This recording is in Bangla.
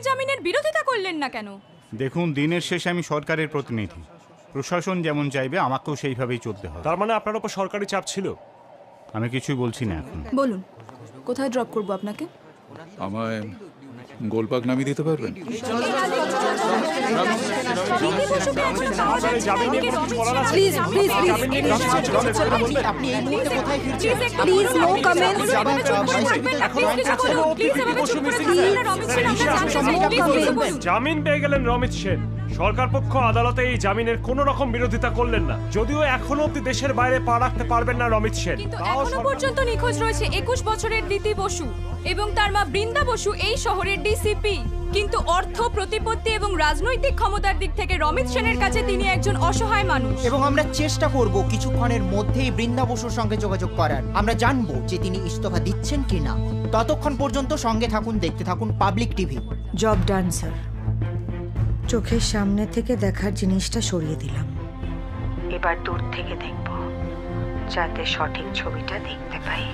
জামিনের বিরোধিতা করলেন না কেন? দেখুন, দিনের শেষে আমি সরকারের প্রতিনিধি। প্রশাসন যেমন চাইবে আমাকেও সেইভাবেই চলতে হবে। তার মানে আপনার উপর সরকারি চাপ ছিল? আমি কিছুই বলছি না এখন। বলুন, কোথায় ড্রপ করব আপনাকে? আমায় গোলপাক নামিয়ে দিতে পারবেন? প্লিজ প্লিজ আপনি এই মুহূর্তে কোথায় ফিরছেন? Please no comments. জামিন পেয়ে গেলেন রমিত সেন। সরকার পক্ষ আদালতে এই জামিনের কোন রকম বিরোধিতা করলেন না, যদিও এখনো অব্দি দেশের বাইরে পা রাখতে পারবেন না রমিত সেন। কিন্তু এখনো পর্যন্ত নিখোঁজ রয়েছে 21 বছরের রীতি বসু এবং তার মা বৃন্দা বসু, এই শহরের ডিসিপি। কিন্তু অর্থ, প্রতিপত্তি এবং রাজনৈতিক ক্ষমতার দিক থেকে রমিত সেনের কাছে তিনি একজন অসহায় মানুষ। এবং আমরা চেষ্টা করব কিছুক্ষণের মধ্যেই বৃন্দা বসুর সঙ্গে যোগাযোগ করার। আমরা জানবো যে তিনি ইস্তফা দিচ্ছেন কিনা। ততক্ষণ পর্যন্ত সঙ্গে থাকুন, দেখতে থাকুন public TV. Job done sir. চোখের সামনে থেকে দেখার জিনিসটা সরিয়ে দিলাম, এবার দূর থেকে দেখব যাতে সঠিক ছবিটা দেখতে পাই।